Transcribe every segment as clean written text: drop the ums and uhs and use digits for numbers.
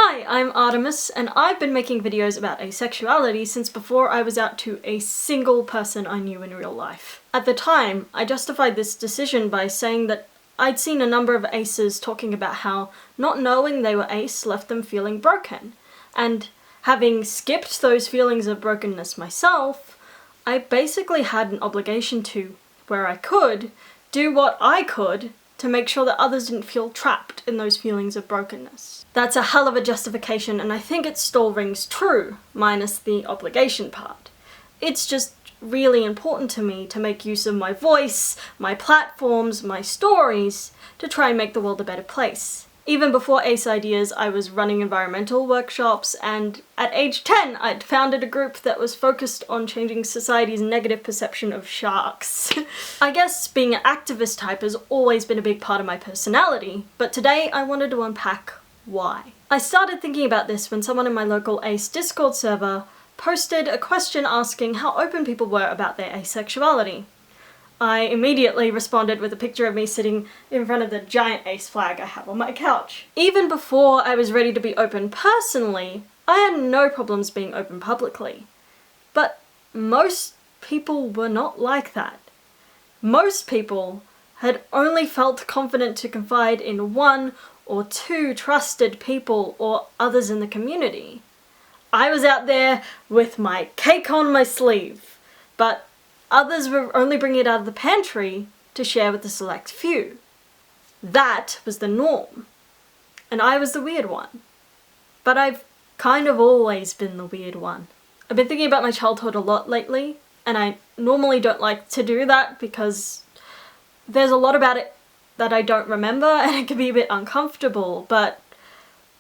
Hi, I'm Artemis, and I've been making videos about asexuality since before I was out to a single person I knew in real life. At the time, I justified this decision by saying that I'd seen a number of aces talking about how not knowing they were ace left them feeling broken, and having skipped those feelings of brokenness myself, I basically had an obligation to, where I could, do what I could to make sure that others didn't feel trapped in those feelings of brokenness. That's a hell of a justification, and I think it still rings true, minus the obligation part. It's just really important to me to make use of my voice, my platforms, my stories, to try and make the world a better place. Even before Ace Ideas, I was running environmental workshops, and at age 10, I'd founded a group that was focused on changing society's negative perception of sharks. I guess being an activist type has always been a big part of my personality, but today I wanted to unpack why. I started thinking about this when someone in my local Ace Discord server posted a question asking how open people were about their asexuality. I immediately responded with a picture of me sitting in front of the giant ace flag I have on my couch. Even before I was ready to be open personally, I had no problems being open publicly. But most people were not like that. Most people had only felt confident to confide in one or two trusted people or others in the community. I was out there with my cake on my sleeve, but others were only bringing it out of the pantry to share with a select few. That was the norm. And I was the weird one. But I've kind of always been the weird one. I've been thinking about my childhood a lot lately, and I normally don't like to do that because there's a lot about it that I don't remember and it can be a bit uncomfortable, but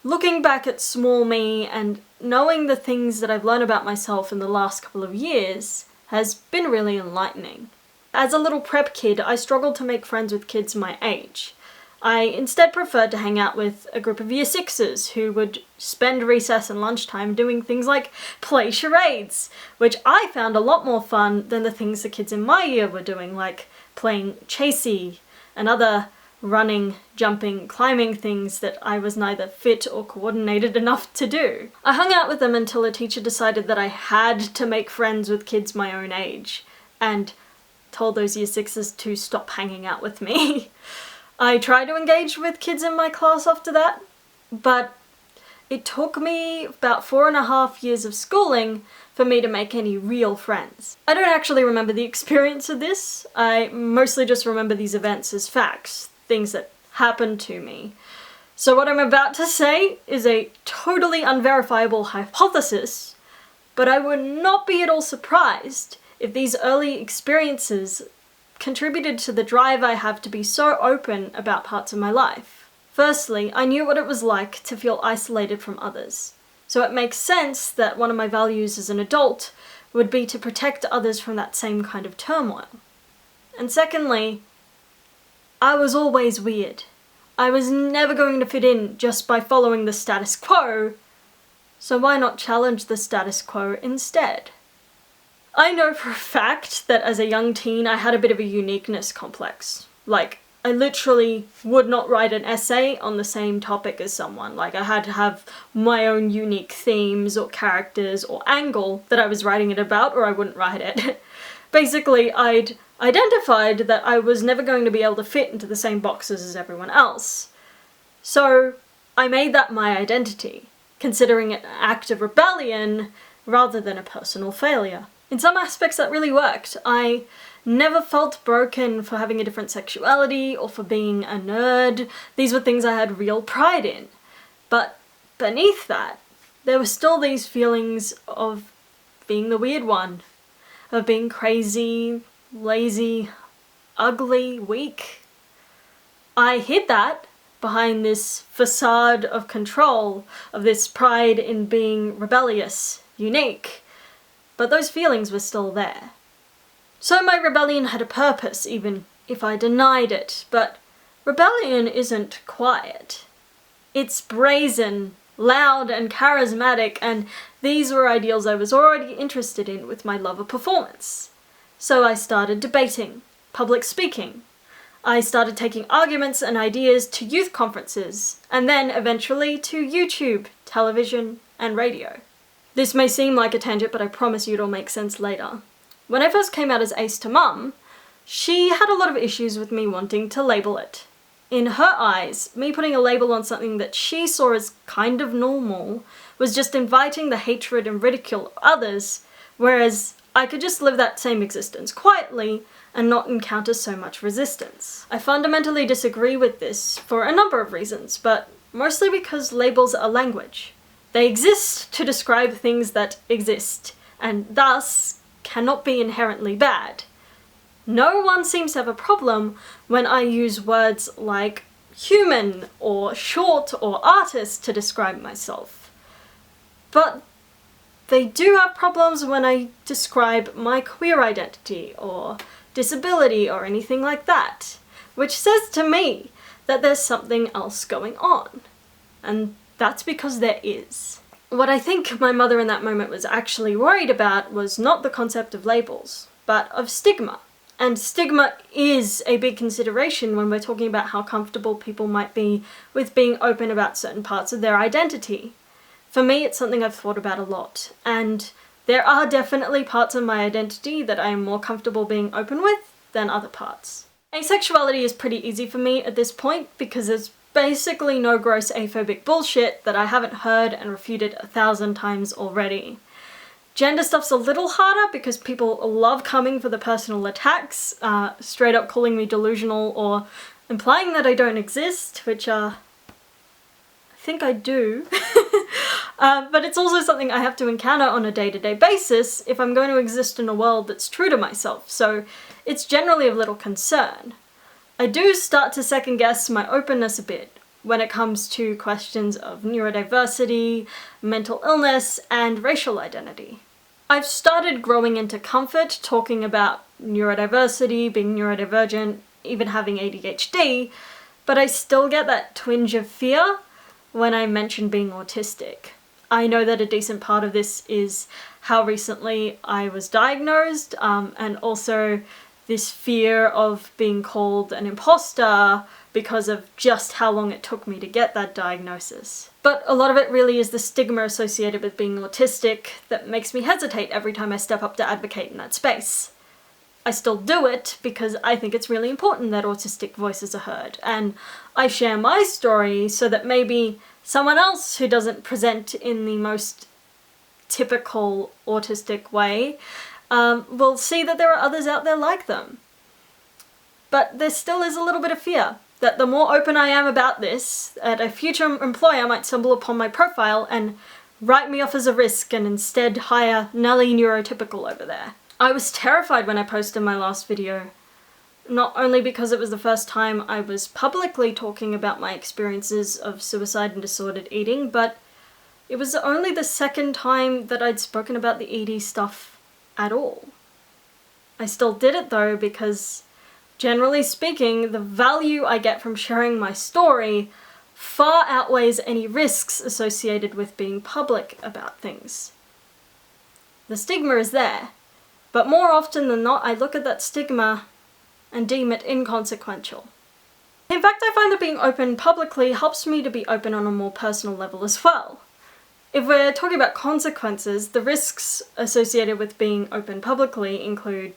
looking back at small me and knowing the things that I've learned about myself in the last couple of years has been really enlightening. As a little prep kid, I struggled to make friends with kids my age. I instead preferred to hang out with a group of year sixes who would spend recess and lunchtime doing things like play charades, which I found a lot more fun than the things the kids in my year were doing, like playing chasey and other running, jumping, climbing things that I was neither fit or coordinated enough to do. I hung out with them until a teacher decided that I had to make friends with kids my own age, and told those year sixes to stop hanging out with me. I tried to engage with kids in my class after that, but it took me about 4.5 years of schooling for me to make any real friends. I don't actually remember the experience of this. I mostly just remember these events as facts, things that happened to me. So what I'm about to say is a totally unverifiable hypothesis, but I would not be at all surprised if these early experiences contributed to the drive I have to be so open about parts of my life. Firstly, I knew what it was like to feel isolated from others, so it makes sense that one of my values as an adult would be to protect others from that same kind of turmoil. And secondly, I was always weird. I was never going to fit in just by following the status quo, so why not challenge the status quo instead? I know for a fact that as a young teen I had a bit of a uniqueness complex. Like, I literally would not write an essay on the same topic as someone. Like, I had to have my own unique themes or characters or angle that I was writing it about, or I wouldn't write it. Basically, I'd identified that I was never going to be able to fit into the same boxes as everyone else. So I made that my identity, considering it an act of rebellion rather than a personal failure. In some aspects that really worked. I never felt broken for having a different sexuality or for being a nerd. These were things I had real pride in. But beneath that, there were still these feelings of being the weird one, of being crazy, lazy, ugly, weak. I hid that behind this facade of control, of this pride in being rebellious, unique, but those feelings were still there. So my rebellion had a purpose, even if I denied it, but rebellion isn't quiet. It's brazen, loud and charismatic, and these were ideals I was already interested in with my love of performance. So I started debating, public speaking. I started taking arguments and ideas to youth conferences, and then eventually to YouTube, television, and radio. This may seem like a tangent, but I promise you it'll make sense later. When I first came out as ace to Mum, she had a lot of issues with me wanting to label it. In her eyes, me putting a label on something that she saw as kind of normal was just inviting the hatred and ridicule of others, whereas I could just live that same existence quietly and not encounter so much resistance. I fundamentally disagree with this for a number of reasons, but mostly because labels are language. They exist to describe things that exist, and thus cannot be inherently bad. No one seems to have a problem when I use words like human or short or artist to describe myself. But they do have problems when I describe my queer identity or disability or anything like that, which says to me that there's something else going on. And that's because there is. What I think my mother in that moment was actually worried about was not the concept of labels, but of stigma. And stigma is a big consideration when we're talking about how comfortable people might be with being open about certain parts of their identity. For me, it's something I've thought about a lot, and there are definitely parts of my identity that I am more comfortable being open with than other parts. Asexuality is pretty easy for me at this point because there's basically no gross aphobic bullshit that I haven't heard and refuted 1,000 times already. Gender stuff's a little harder because people love coming for the personal attacks, straight up calling me delusional or implying that I don't exist, which I think I do. But it's also something I have to encounter on a day-to-day basis if I'm going to exist in a world that's true to myself, so it's generally of little concern. I do start to second guess my openness a bit when it comes to questions of neurodiversity, mental illness, and racial identity. I've started growing into comfort talking about neurodiversity, being neurodivergent, even having ADHD, but I still get that twinge of fear when I mention being autistic. I know that a decent part of this is how recently I was diagnosed, and also this fear of being called an imposter because of just how long it took me to get that diagnosis. But a lot of it really is the stigma associated with being autistic that makes me hesitate every time I step up to advocate in that space. I still do it because I think it's really important that autistic voices are heard, and I share my story so that maybe someone else who doesn't present in the most typical autistic way will see that there are others out there like them. But there still is a little bit of fear that the more open I am about this, that a future employer might stumble upon my profile and write me off as a risk and instead hire Nelly Neurotypical over there. I was terrified when I posted my last video, not only because it was the first time I was publicly talking about my experiences of suicide and disordered eating, but it was only the second time that I'd spoken about the ED stuff at all. I still did it though because, generally speaking, the value I get from sharing my story far outweighs any risks associated with being public about things. The stigma is there, but more often than not I look at that stigma and deem it inconsequential. In fact, I find that being open publicly helps me to be open on a more personal level as well. If we're talking about consequences, the risks associated with being open publicly include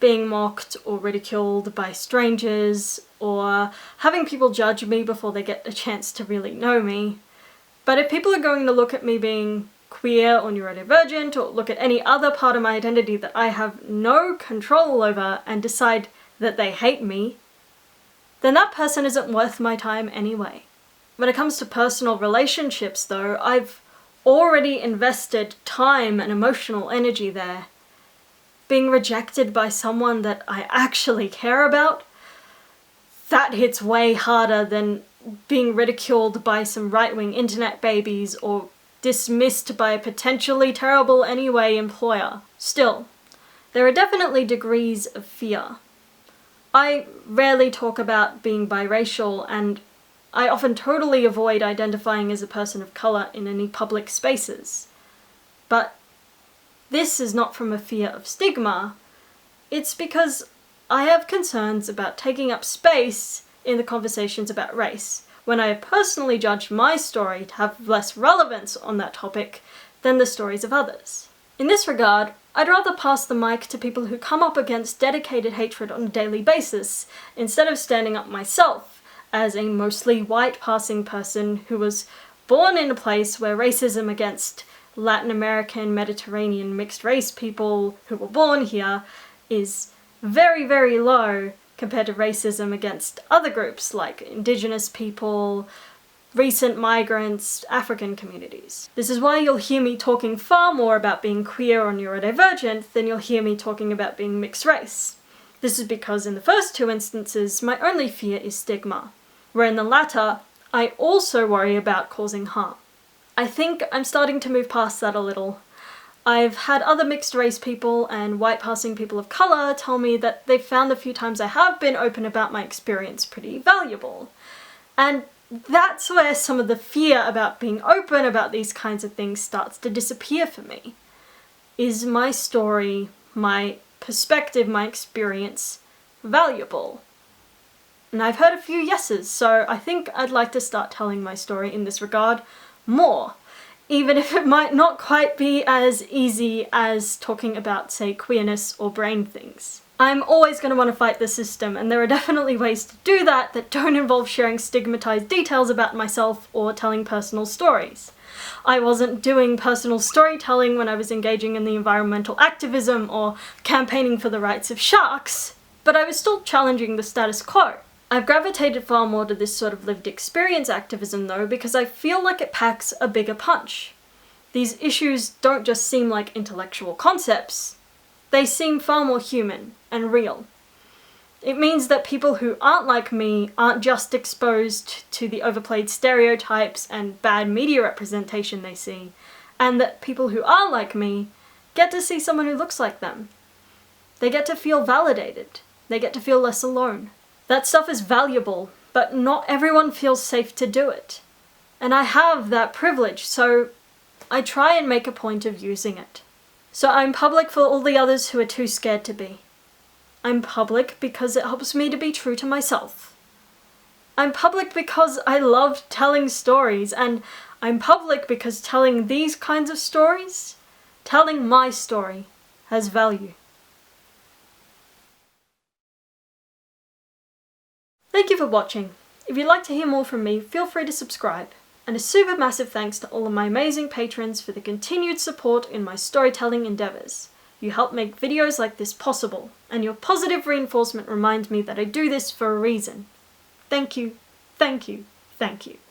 being mocked or ridiculed by strangers, or having people judge me before they get a chance to really know me. But if people are going to look at me being queer or neurodivergent, or look at any other part of my identity that I have no control over and decide that they hate me, then that person isn't worth my time anyway. When it comes to personal relationships though, I've already invested time and emotional energy there. Being rejected by someone that I actually care about, that hits way harder than being ridiculed by some right-wing internet babies or dismissed by a potentially terrible anyway employer. Still, there are definitely degrees of fear. I rarely talk about being biracial, and I often totally avoid identifying as a person of colour in any public spaces. But this is not from a fear of stigma, it's because I have concerns about taking up space in the conversations about race, when I have personally judged my story to have less relevance on that topic than the stories of others. In this regard, I'd rather pass the mic to people who come up against dedicated hatred on a daily basis, instead of standing up myself as a mostly white passing person who was born in a place where racism against Latin American, Mediterranean, mixed race people who were born here is very, very low compared to racism against other groups like Indigenous people, recent migrants, African communities. This is why you'll hear me talking far more about being queer or neurodivergent than you'll hear me talking about being mixed race. This is because in the first two instances, my only fear is stigma, where in the latter, I also worry about causing harm. I think I'm starting to move past that a little. I've had other mixed race people and white passing people of colour tell me that they've found the few times I have been open about my experience pretty valuable. And that's where some of the fear about being open about these kinds of things starts to disappear for me. Is my story, my perspective, my experience valuable? And I've heard a few yeses, so I think I'd like to start telling my story in this regard more, even if it might not quite be as easy as talking about, say, queerness or brain things. I'm always going to want to fight the system, and there are definitely ways to do that that don't involve sharing stigmatized details about myself or telling personal stories. I wasn't doing personal storytelling when I was engaging in the environmental activism or campaigning for the rights of sharks, but I was still challenging the status quo. I've gravitated far more to this sort of lived experience activism though, because I feel like it packs a bigger punch. These issues don't just seem like intellectual concepts, they seem far more human and real. It means that people who aren't like me aren't just exposed to the overplayed stereotypes and bad media representation they see, and that people who are like me get to see someone who looks like them. They get to feel validated. They get to feel less alone. That stuff is valuable, but not everyone feels safe to do it. And I have that privilege, so I try and make a point of using it. So I'm public for all the others who are too scared to be. I'm public because it helps me to be true to myself. I'm public because I love telling stories, and I'm public because telling these kinds of stories, telling my story, has value. Thank you for watching. If you'd like to hear more from me, feel free to subscribe. And a super massive thanks to all of my amazing patrons for the continued support in my storytelling endeavours. You help make videos like this possible, and your positive reinforcement reminds me that I do this for a reason. Thank you, thank you, thank you.